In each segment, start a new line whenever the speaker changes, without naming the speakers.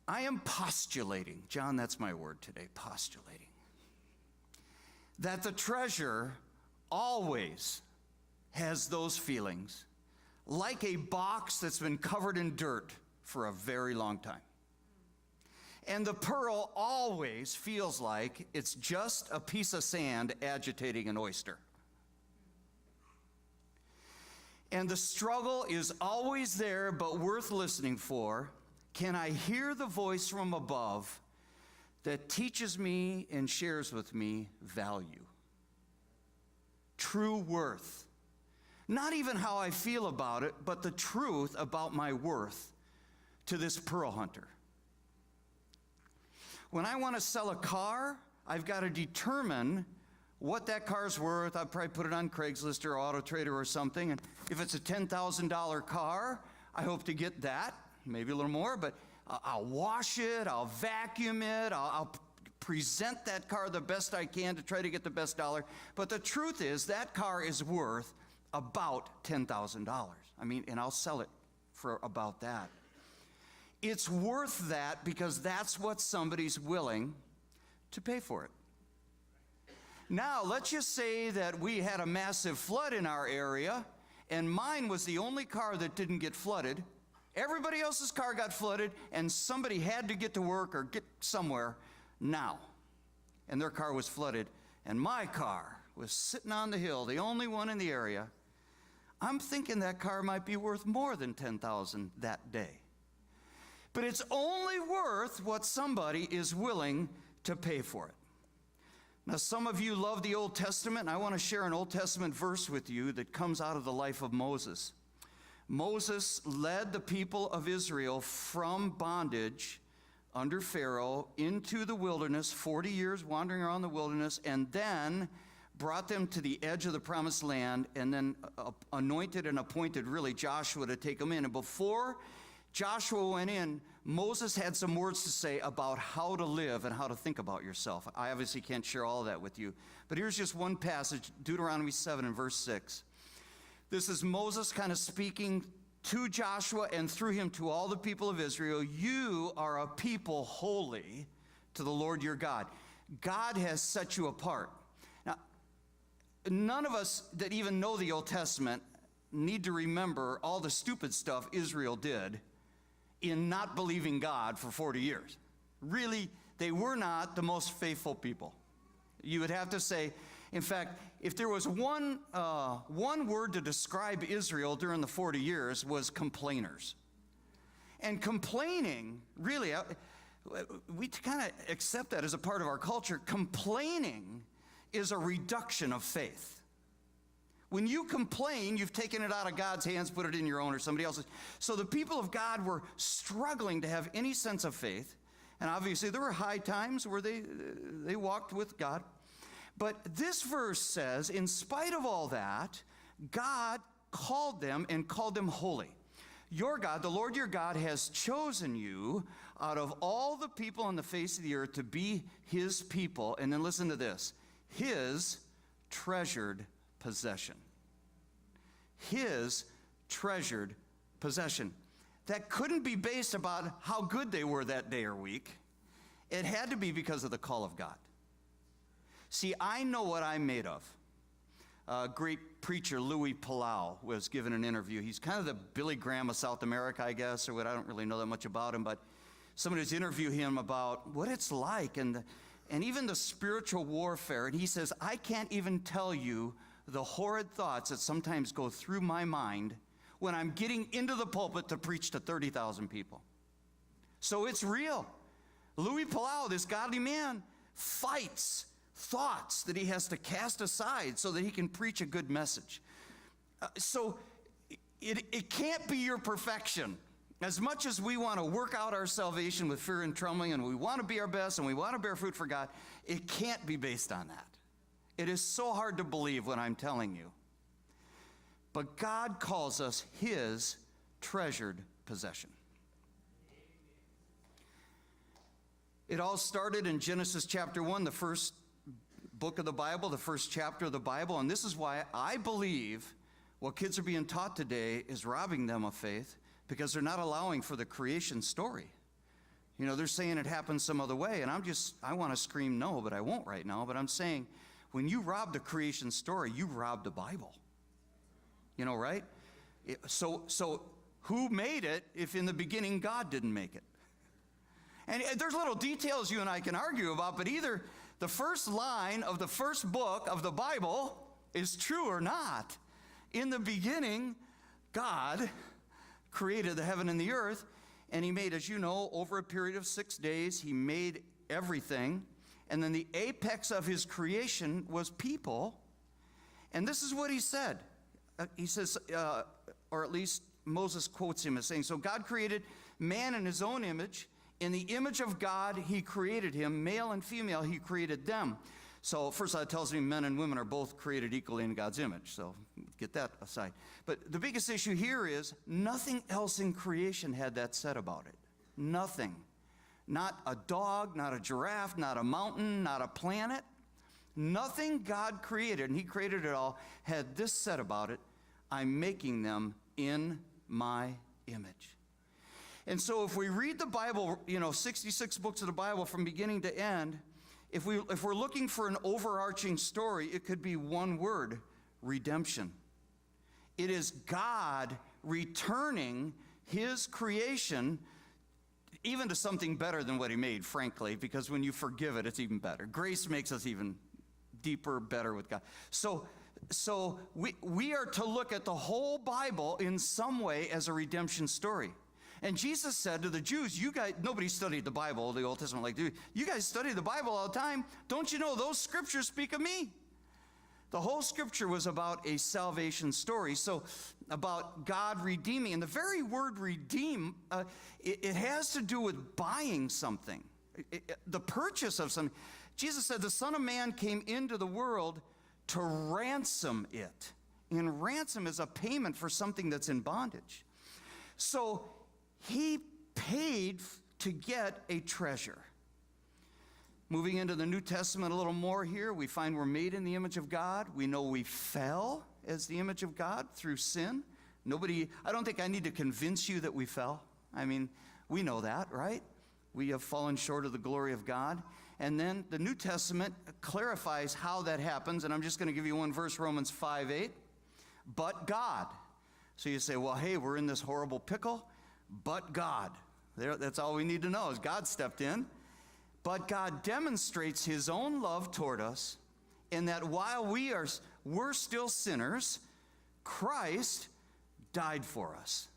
I am postulating, John, that's my word today, postulating, that the treasure always has those feelings, like a box that's been covered in dirt for a very long time. And the pearl always feels like it's just a piece of sand agitating an oyster. And the struggle is always there, but worth listening for. Can I hear the voice from above that teaches me and shares with me value? True worth. Not even how I feel about it, but the truth about my worth to this pearl hunter. When I want to sell a car, I've got to determine what that car's worth. I'll probably put it on Craigslist or Auto Trader or something. And if it's a $10,000 car, I hope to get that. Maybe a little more, but I'll wash it, I'll vacuum it, I'll present that car the best I can to try to get the best dollar. But the truth is that car is worth about $10,000. I mean, and I'll sell it for about that. It's worth that because that's what somebody's willing to pay for it. Now, let's just say that we had a massive flood in our area, and mine was the only car that didn't get flooded. Everybody else's car got flooded, and somebody had to get to work or get somewhere now. And their car was flooded, and my car was sitting on the hill, the only one in the area. I'm thinking that car might be worth more than $10,000 that day. But it's only worth what somebody is willing to pay for it. Now, some of you love the Old Testament, and I want to share an Old Testament verse with you that comes out of the life of Moses. Moses led the people of Israel from bondage under Pharaoh into the wilderness, 40 years wandering around the wilderness, and then brought them to the edge of the promised land, and then anointed and appointed really Joshua to take them in. And before Joshua went in, Moses had some words to say about how to live and how to think about yourself. I obviously can't share all of that with you, but here's just one passage, Deuteronomy 7 and verse 6. This is Moses kind of speaking to Joshua and through him to all the people of Israel. You are a people holy to the Lord your God. God has set you apart. Now, none of us that even know the Old Testament need to remember all the stupid stuff Israel did in not believing God for 40 years. Really, they were not the most faithful people. You would have to say, in fact, if there was one word to describe Israel during the 40 years was complainers. And complaining, really, we kind of accept that as a part of our culture. Complaining is a reduction of faith. When you complain, you've taken it out of God's hands, put it in your own or somebody else's. So the people of God were struggling to have any sense of faith. And obviously there were high times where they walked with God. But this verse says, in spite of all that, God called them and called them holy. Your God, the Lord your God, has chosen you out of all the people on the face of the earth to be his people. And then listen to this, his treasured possession. His treasured possession. That couldn't be based about how good they were that day or week. It had to be because of the call of God. See, I know what I'm made of. A great preacher, Louis Palau, was given an interview. He's kind of the Billy Graham of South America, I guess, or what. I don't really know that much about him, but somebody was interviewing him about what it's like and even the spiritual warfare. And he says, I can't even tell you the horrid thoughts that sometimes go through my mind when I'm getting into the pulpit to preach to 30,000 people. So it's real. Louis Palau, this godly man, fights thoughts that he has to cast aside so that he can preach a good message. So it can't be your perfection. As much as we want to work out our salvation with fear and trembling, and we want to be our best, and we want to bear fruit for God, it can't be based on that. It is so hard to believe what I'm telling you. But God calls us his treasured possession. It all started in Genesis chapter 1, the first book of the Bible, the first chapter of the Bible. And this is why I believe what kids are being taught today is robbing them of faith, because they're not allowing for the creation story. You know, they're saying it happened some other way, and I want to scream no, but I won't right now. But I'm saying, when you rob the creation story, you robbed the Bible. You know, right? So who made it if in the beginning God didn't make it? And there's little details you and I can argue about, but either the first line of the first book of the Bible is true or not. In the beginning, God created the heaven and the earth, and he made, as you know, over a period of 6 days, he made everything. And then the apex of his creation was people. And this is what he said. He says, or at least Moses quotes him as saying, so God created man in his own image. In the image of God, he created him. Male and female, he created them. So first that tells me men and women are both created equally in God's image. So get that aside. But the biggest issue here is nothing else in creation had that said about it. Nothing. Not a dog, not a giraffe, not a mountain, not a planet. Nothing God created, and he created it all, had this said about it: I'm making them in my image. And so if we read the Bible, 66 books of the Bible from beginning to end, if we're looking for an overarching story, it could be one word: redemption. It is God returning his creation even to something better than what he made, frankly, because when you forgive it, it's even better. Grace makes us even deeper, better with God. So we are to look at the whole Bible in some way as a redemption story. And Jesus said to the Jews, you guys, nobody studied the Bible, the Old Testament, like you guys study the Bible all the time. Don't you know those scriptures speak of me? The whole scripture was about a salvation story, so about God redeeming. And the very word redeem, it has to do with buying something, the purchase of something. Jesus said the Son of Man came into the world to ransom it. And ransom is a payment for something that's in bondage. So he paid to get a treasure. Moving into the New Testament a little more here, we find we're made in the image of God. We know we fell as the image of God through sin. I don't think I need to convince you that we fell. I mean, we know that, right? We have fallen short of the glory of God. And then the New Testament clarifies how that happens, and I'm just going to give you one verse, Romans 5:8. But God. So you say, well, hey, we're in this horrible pickle, but God. That's all we need to know is God stepped in. But God demonstrates his own love toward us in that while we're still sinners, Christ died for us.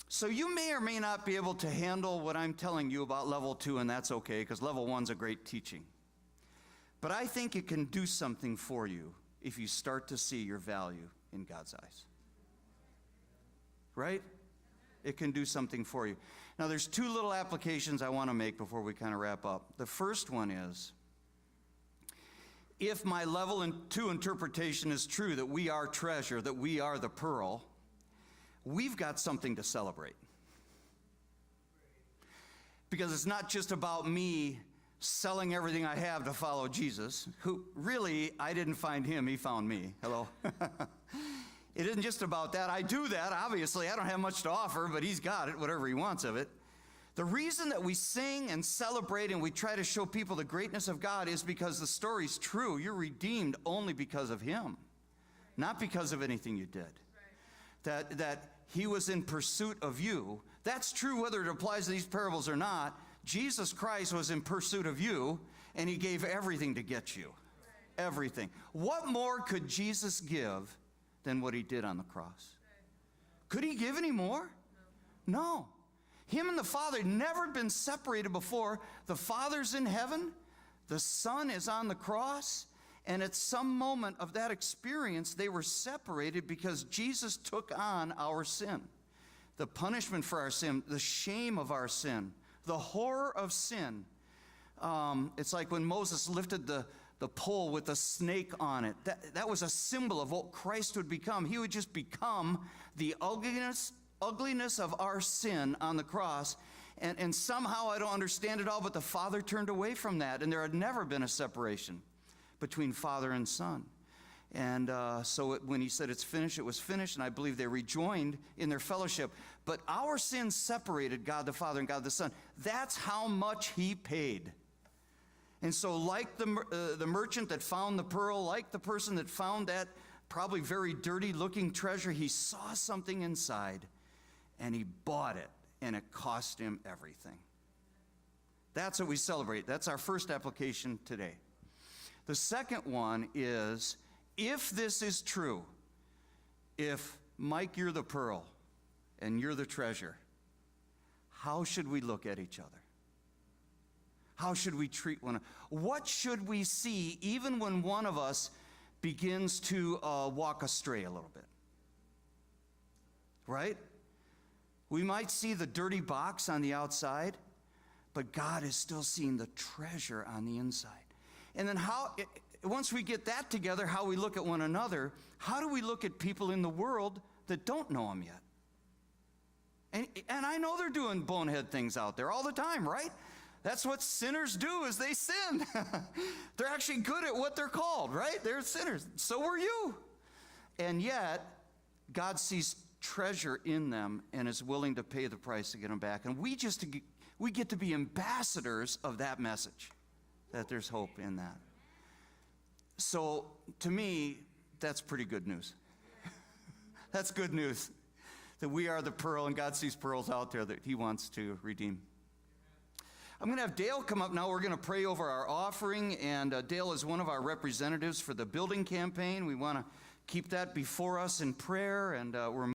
So you may or may not be able to handle what I'm telling you about level 2, and that's okay, because level 1's a great teaching. But I think it can do something for you if you start to see your value in God's eyes. Right? It can do something for you. Now, there's 2 little applications I want to make before we kind of wrap up. The first one is, if my level 2 interpretation is true, that we are treasure, that we are the pearl, we've got something to celebrate. Because it's not just about me selling everything I have to follow Jesus, who really, I didn't find him, he found me. Hello? It isn't just about that. I do that, obviously. I don't have much to offer, but he's got it, whatever he wants of it. The reason that we sing and celebrate and we try to show people the greatness of God is because the story's true. You're redeemed only because of him, not because of anything you did. That he was in pursuit of you. That's true whether it applies to these parables or not. Jesus Christ was in pursuit of you, and he gave everything to get you. Everything. What more could Jesus give than what he did on the cross? Could he give any more? No. Him and the Father had never been separated before. The Father's in heaven. The Son is on the cross. And at some moment of that experience, they were separated because Jesus took on our sin. The punishment for our sin, the shame of our sin, the horror of sin. It's like when Moses lifted the pole with the snake on it. That was a symbol of what Christ would become. He would just become the ugliness of our sin on the cross. And somehow, I don't understand it all, but the Father turned away from that. And there had never been a separation between Father and Son. And when he said it's finished, it was finished, and I believe they rejoined in their fellowship. But our sins separated God the Father and God the Son. That's how much he paid. And so like the merchant that found the pearl, like the person that found that probably very dirty-looking treasure, he saw something inside, and he bought it, and it cost him everything. That's what we celebrate. That's our first application today. The second one is, if this is true, if, Mike, you're the pearl and you're the treasure, how should we look at each other? How should we treat one another? What should we see even when one of us begins to walk astray a little bit? Right? We might see the dirty box on the outside, but God is still seeing the treasure on the inside. And then once we get that together, how we look at one another, how do we look at people in the world that don't know him yet? And I know they're doing bonehead things out there all the time, right? That's what sinners do, is they sin. They're actually good at what they're called, right? They're sinners. So were you. And yet, God sees treasure in them and is willing to pay the price to get them back. And we get to be ambassadors of that message, that there's hope in that. So, to me, that's pretty good news. That's good news, that we are the pearl, and God sees pearls out there that he wants to redeem. I'm going to have Dale come up now. We're going to pray over our offering, and Dale is one of our representatives for the building campaign. We want to keep that before us in prayer, and we're